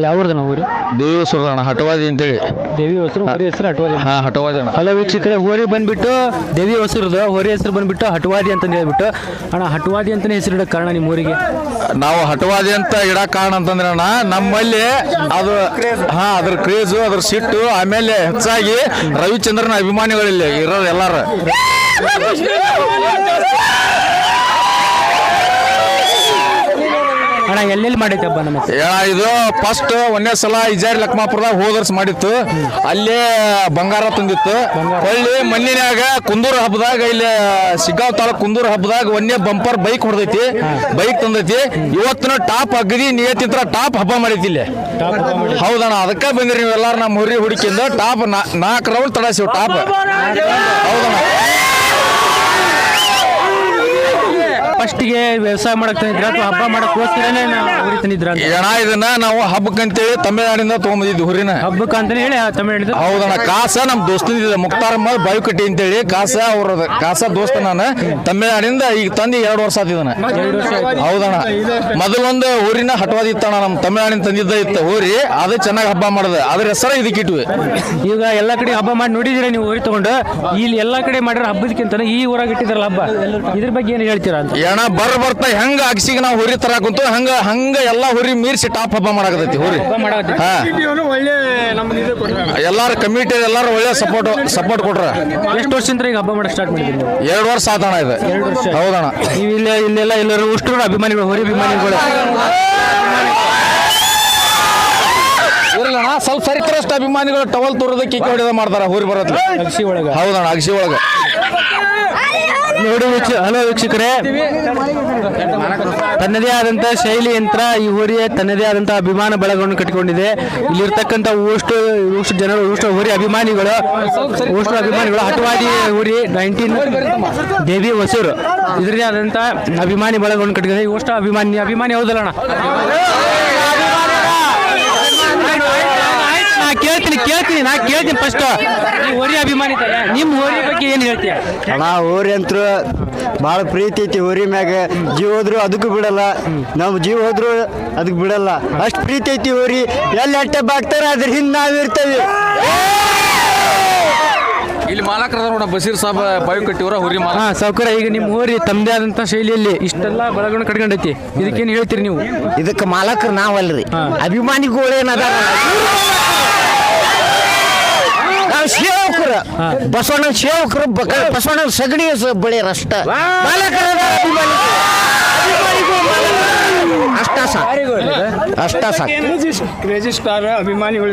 ಯಾವ್ದು ನಾವು ಊರು? ದೇವಿ ಹೊಸೂರು ಅಣ್ಣ, ಹಟವಾದಿ ಅಂತೇಳಿ. ದೇವಿ ಹೊಸರು, ಹೊರಿ ಹೆಸರು ಹಟವಾದಿ. ಹಟವಾದಿ ಅಣ್ಣ. ಹಲೋ ವೀಕ್ಷಕರೇ, ಹೋರಿ ಬಂದ್ಬಿಟ್ಟು ದೇವಿ ಹೊಸರದು, ಹೊರಿ ಹೆಸರು ಬಂದ್ಬಿಟ್ಟು ಹಟವಾದಿ ಅಂತ ಹೇಳ್ಬಿಟ್ಟು. ಅಣ್ಣ, ಹಟವಾದಿ ಅಂತಾನೆ ಹೆಸರು ಇಡೋಕೆ ಕಾರಣ ನಿಮ್ಮ ಊರಿಗೆ? ನಾವು ಹಟವಾದಿ ಅಂತ ಇಡಕ್ ಕಾರಣ ಅಂತಂದ್ರೆ ಅಣ್ಣ, ನಮ್ಮಲ್ಲಿ ಅದು ಅದ್ರ ಕ್ರೇಜು, ಅದ್ರ ಸಿಟ್ಟು, ಆಮೇಲೆ ಹೆಚ್ಚಾಗಿ ರವಿಚಂದ್ರನ ಅಭಿಮಾನಿಗಳಲ್ಲಿ ಇರೋರು ಎಲ್ಲಾರು. ಅಣ್ಣ, ಎಲ್ಲೆಲ್ಲಿ ಮಾಡೈತೆ ಹಬ್ಬ ನಮ್ಮ? ಇದು ಫಸ್ಟ್ ಒಂದೇ ಸಲ ಇಜಾರಿ ಲಕ್ಮಾಪುರದಾಗ ಹೋದರ್ಸ್ ಮಾಡಿತ್ತು. ಅಲ್ಲೇ ಬಂಗಾರ ತಂದಿತ್ತು. ಹೊಳ್ಳಿ ಮಣ್ಣಿನಾಗ ಕುಂದೂರು ಹಬ್ಬದಾಗ, ಇಲ್ಲಿ ಸಿಗ್ಗಾವ್ ತಾಲೂಕ್ ಕುಂದೂರು ಹಬ್ಬದಾಗ ಒಂದೇ ಬಂಪರ್ ಬೈಕ್ ಹೊಡೆದೈತಿ, ಬೈಕ್ ತಂದೈತಿ. ಇವತ್ತಿನ ಟಾಪ್ ಅಗದಿ ನಿಯತಿಂತ್ರ ಟಾಪ್ ಹಬ್ಬ ಮಾಡೈತಿ ಇಲ್ಲಿ. ಹೌದಣ್ಣ, ಅದಕ್ಕೆ ಬಂದ್ರಿ ನೀವೆಲ್ಲಾರು ನಮ್ಮ ಹುರಿ ಹುಡುಕಿಂದ ಟಾಪ್ 4 ರೌಂಡ್ ತಡಸಿವ್ ಟಾಪ್. ಹೌದಣ್ಣ, ಫಸ್ಟಿಗೆ ವ್ಯವಸಾಯ ಮಾಡಕ್ ತಂದಿದ್ರ ಅಥವಾ ಹಬ್ಬ ಮಾಡಕ್ಕೋಸ್ಕರನೇ ಹುರಿ ತಂದಿದ್ರ? ಇದನ್ನ ನಾವು ಹಬ್ಬಕ್ಕಂತೇಳಿ ತಮಿಳ್ನಾಡಿಂದ ತಗೊಂಬಂದಿದ್ವಿ ಹುರಿನ. ಹಬ್ಬಕ್ಕೆ ಅಂತಾನೆ ಹೇಳಿ ತಮಿಳ್ನಾಡಿದ. ಹೌದಣ್ಣ, ಕಾಸ ನಮ್ ದೋಸ್ತನಿದೆ ಮುಕ್ತಾರಮ್ಮ ಬಾಯುಕಟ್ಟಿ ಅಂತೇಳಿ. ಕಾಸ ದೋಸ್ತ ನಾನು ತಮಿಳ್ನಾಡಿಂದ ಈಗ ತಂದು 2 ವರ್ಷ ಆತಿದ್ದಾನ. ಹೌದಣ್ಣ, ಮೊದಲೊಂದು ಊರಿನ ಹಟವಾದಿ ಇತ್ತಣ್ಣ, ನಮ್ ತಮಿಳ್ನಾಡಿನ ತಂದಿದ್ದ ಇತ್ತು ಊರಿ. ಅದು ಚೆನ್ನಾಗಿ ಹಬ್ಬ ಮಾಡದ, ಅದ್ರ ಹೆಸರ ಇದಕ್ಕಿಟ್ವಿ. ಈಗ ಎಲ್ಲಾ ಕಡೆ ಹಬ್ಬ ಮಾಡಿ ನೋಡಿದಿರ ನೀವು ಊರಿ ತಗೊಂಡು? ಇಲ್ಲಿ ಎಲ್ಲಾ ಕಡೆ ಮಾಡಿರೋ ಹಬ್ಬದಕ್ಕಿಂತ ಈ ಊರಾಗ ಇಟ್ಟಿದ್ರಲ್ಲ ಹಬ್ಬ, ಇದ್ರ ಬಗ್ಗೆ ಏನು ಹೇಳ್ತೀರಾ ಅಂತ? ಏನ ಬರ್ತಾ ಹೆಂಗ ಅಗಸಿಗೆ ನಾವು ಹುರಿ ತರಾಕಂತು ಹಂಗ ಎಲ್ಲಾ ಹುರಿ ಮೀರ್ಸಿ ಟಾಪ್ ಹಬ್ಬ ಮಾಡಕತೈತಿ ಹುರಿ. ಎಲ್ಲಾರು ಕಮಿಟಿ ಎಲ್ಲಾರು ಒಳ್ಳೆ ಸಪೋರ್ಟ್ ಕೊಟ್ರ. ಎಷ್ಟು ವರ್ಷದಿಂದ ಈಗ ಹಬ್ಬ ಮಾಡಕ್ ಸ್ಟಾರ್ಟ್ ಮಾಡಿದ್ರಿ? 2 ವರ್ಷ ಆತಣ ಇದು. ಹೌದಣ್ಣ, ಇಲ್ಲೆಲ್ಲ ಎಲ್ಲರೂ ಉಷ್ಟ್ರು ಅಭಿಮಾನಿಗಳು, ಹೊರಿ ಅಭಿಮಾನಿಗಳು ಇರಲ್ಲಣ್ಣ. ಸ್ವಲ್ಪ ಸರಿಕರಷ್ಟು ಅಭಿಮಾನಿಗಳು ಟವಲ್ ತೋರೋದಕ್ಕೆ ಕಿಕ್ಕಿ ಹೊಡೆದ ಮಾಡ್ತಾರ ಹುರಿ ಬರತ್ತ ಅಗಸಿ ಒಳಗ. ಹೌದಣ್ಣ, ಅಗಸಿ ಒಳಗ ನೋಡಿ. ಹಲೋ ವೀಕ್ಷಕರೇ, ತನ್ನದೇ ಆದಂತ ಶೈಲಿ ಯಂತ್ರ ಈ ಊರಿಗೆ ತನ್ನದೇ ಆದಂತಹ ಅಭಿಮಾನ ಬಳಗವನ್ನು ಕಟ್ಟಿಕೊಂಡಿದೆ. ಇಲ್ಲಿರ್ತಕ್ಕಂಥ ಊಷ್ಟು ಜನರು, ಹೊರಿ ಅಭಿಮಾನಿಗಳು, ಹಟವಾದಿ ಊರಿ 19 ದೇವಿ ಹೊಸೂರು, ಇದರದೇ ಆದಂತ ಅಭಿಮಾನಿ ಬಳಗವನ್ನು ಕಟ್ಟಿಕೊಂಡಿದೆ. ಇಷ್ಟು ಅಭಿಮಾನಿ ಹೌದಲ್ಲಣ್ಣ? ಕೇಳ್ತೀನಿ ಫಸ್ಟ್. ಹೋರಿ ಅಭಿಮಾನಿ ನಿಮ್ಮ ಹೋರಿ ಬಗ್ಗೆ ಏನು ಹೇಳ್ತೀಯ? ಅಣ್ಣ, ಹೋರಿ ಅಂತೂ ಭಾಳ ಪ್ರೀತಿ ಐತಿ. ಹೋರಿ ಮ್ಯಾಗ ಜೀವ ಹೋದ್ರು ಅದಕ್ಕೂ ಬಿಡಲ್ಲ, ನಾವು ಜೀವ ಹೋದ್ರು ಅದಕ್ಕೆ ಬಿಡಲ್ಲ. ಅಷ್ಟು ಪ್ರೀತಿ ಐತಿ ಹೋರಿ. ಎಲ್ಲಿ ಅಟ್ಟೆ ಬಾಗ್ತಾರ ಅದ್ರ ಹಿಂದೆ ನಾವಿರ್ತೇವೆ. ಇಲ್ಲಿ ಮಾಲಕರ ನೋಡ ಬಸೀರ್ ಸಾಬ್ ಬಾಯು ಕಟ್ಟಿವರ ಹುರಿ ಸಾವುಕಾರ. ಈಗ ನಿಮ್ಮ ಹೋರಿ ತಮ್ಮದೇ ಆದಂತ ಶೈಲಿಯಲ್ಲಿ ಇಷ್ಟೆಲ್ಲ ಬಳಗವನ್ನು ಕಟ್ಕೊಂಡೈತಿ, ಇದಕ್ಕೇನು ಹೇಳ್ತೀರಿ ನೀವು? ಇದಕ್ಕೆ ಮಾಲಕರು ನಾವಲ್ರಿ, ಅಭಿಮಾನಿಗಳೇನದ ಸೇವಕರು, ಬಸವಣ್ಣ ಸೇವಕರು, ಬಸವಣ್ಣ ಸಗಣಿ ಬಳಿಯರಷ್ಟ ಅಷ್ಟ ಸಾಕು. ಕ್ರೇಜಿ ಸ್ಟಾರ್ ಅಭಿಮಾನಿಗಳು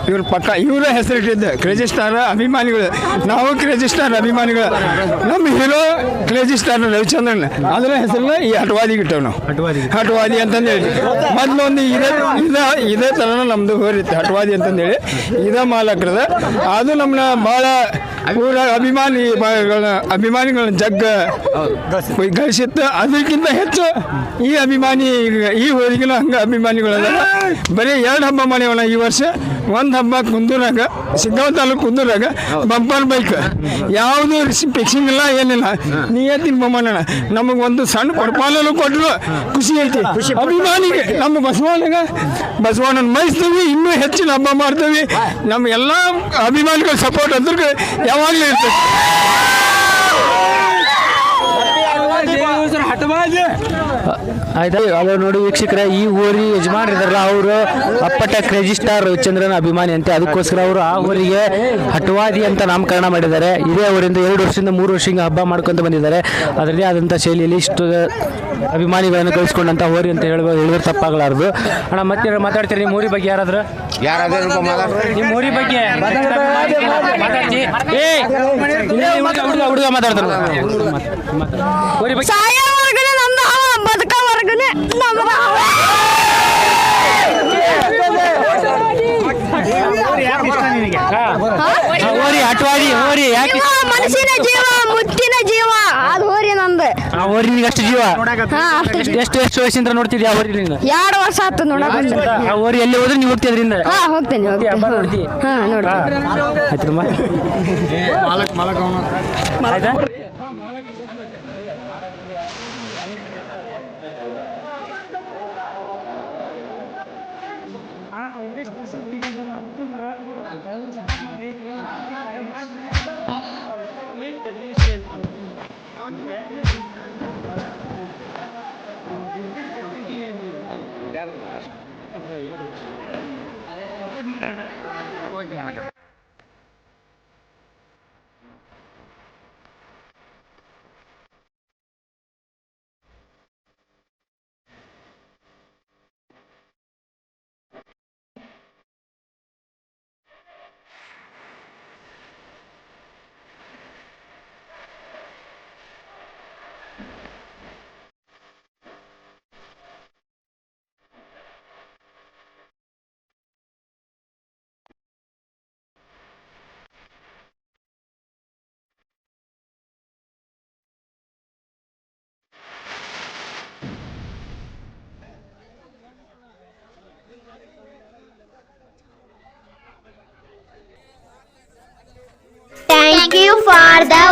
ಇವ್ರ ಪಕ್ಕ ಇವರ ಹೆಸರಿಟ್ಟಿದ್ದೆ ಕ್ರೇಜಿ ಸ್ಟಾರ್ ಅಭಿಮಾನಿಗಳು. ನಾವು ಕ್ರೇಜಿ ಸ್ಟಾರ್ ಅಭಿಮಾನಿಗಳು. ನಮ್ಮ ಹೀರೋ ಕ್ರೇಜಿ ಸ್ಟಾರ್ ರವಿಚಂದ್ರನ್, ಅದರ ಹೆಸರನ್ನ ಈ ಹಟವಾದಿಗೆ ಇಟ್ಟವ್ ನಾವು. ಹಟವಾದಿ ಅಂತಂದೇಳಿ ಮೊದಲೊಂದು ಇದೇ ಥರನ ನಮ್ದು ಹೋರಿತ್ತು ಹಟವಾದಿ ಅಂತಂದೇಳಿ. ಇದೇ ಮಾಲಕರದ. ಅದು ನಮ್ಮನ್ನ ಭಾಳ ಊರ ಅಭಿಮಾನಿಗಳನ್ನ ಜಗ್ಗ ಗಳಿಸಿತ್ತು. ಅದಕ್ಕಿಂತ ಹೆಚ್ಚು ಈ ಅಭಿಮಾನಿ ಈ ಹೋರಿಗಿನ ಹಂಗ ಅಭಿಮಾನಿಗಳದ. ಬರೀ 2 ಹಬ್ಬ ಮಾಡ್ಯವಣ ಈ ವರ್ಷ. ಒಂದು ಹಬ್ಬ ಕುಂದೂರಾಗ, ಸಿಗ್ಗಾಂವ್ ತಾಲೂಕು ಕುಂದೂರಾಗ ಬಂಪರ್ ಬೈಕ್. ಯಾವುದು ಫಿಕ್ಸಿಂಗ್ ಇಲ್ಲ, ಏನಿಲ್ಲ, ನಿಯತ್ತಿನ ಬೊಮ್ಮಣ್ಣ. ನಮಗೆ ಒಂದು ಸಣ್ಣ ಕೊಡಪಾಲೂ ಕೊಟ್ಟರು ಖುಷಿ ಐತಿ ಅಭಿಮಾನಿಗೆ. ನಮ್ಮ ಬಸವಣ್ಣನ ಮೈಸ್ತೀವಿ, ಇನ್ನೂ ಹೆಚ್ಚಿನ ಹಬ್ಬ ಮಾಡ್ತೀವಿ. ನಮ್ಮ ಎಲ್ಲ ಅಭಿಮಾನಿಗಳ ಸಪೋರ್ಟ್ ಅದ್ರ ಯಾವಾಗಲೂ ಇರ್ತದೆ. ಆಯ್ತಾ? ಅದು ನೋಡಿ ವೀಕ್ಷಕರೇ, ಈ ಊರಿ ಯಜಮಾನ್ ಇದಾರಲ್ಲ ಅವರು ಅಪ್ಪಟ ಕ್ರೇಜಿ ಸ್ಟಾರ್ ರವಿಚಂದ್ರನ್ ಅಭಿಮಾನಿ ಅಂತೆ. ಅದಕ್ಕೋಸ್ಕರ ಅವರು ಆ ಊರಿಗೆ ಹಟವಾದಿ ಅಂತ ನಾಮಕರಣ ಮಾಡಿದ್ದಾರೆ. ಇದೇ ಅವರಿಂದ 2 ವರ್ಷದಿಂದ 3 ವರ್ಷದಿಂದ ಹಬ್ಬ ಮಾಡ್ಕೊಂತ ಬಂದಿದ್ದಾರೆ. ಅದರದೇ ಆದಂಥ ಶೈಲಿಯಲ್ಲಿ ಇಷ್ಟು ಅಭಿಮಾನಿಗಳನ್ನು ಗಳಿಸ್ಕೊಂಡಂತ ಹೋರಿ ಅಂತ ಹೇಳಿದ್ರೆ ತಪ್ಪಾಗಲಾರದು. ಅಣ್ಣ, ಮತ್ತೆ ಮಾತಾಡ್ತೀರಿ ನಿಮ್ಮ ಊರಿ ಬಗ್ಗೆ? ಯಾರಾದ್ರೂ ನಿಮ್ಮ ಊರಿ ಬಗ್ಗೆ ಹುಡುಗ ಮಾತಾಡ್ತಾರೆ. ಊರಿ ಬಗ್ಗೆ ಹೋರಿ ಹಟವಾದಿ ಹೋರಿ ಯಾಕೆ? ಮನಸ್ಸಿನ ಜೀವ, ಮುತ್ತಿನ ಜೀವ, ಅದು ಹೋರಿ ನಂದು. ಆ ಹೋರಿ ನಿನಗೆ ಅಷ್ಟು ಜೀವ? ಎಷ್ಟು ವಯಸ್ಸಿಂದ ನೋಡ್ತಿದ್ಯಾ ಹೋರಿ? 2 ವರ್ಷ ಆಯ್ತು ನೋಡಕ್. ಆ ಹೋರಿ ಎಲ್ಲಿ ಹೋದ್ರೆ ನೀವು ಹೋಗ್ತಿ ಅದರಿಂದ? ಹೋಗ್ತೇನೆ. ಆಯ್ತಾ? Thank you for the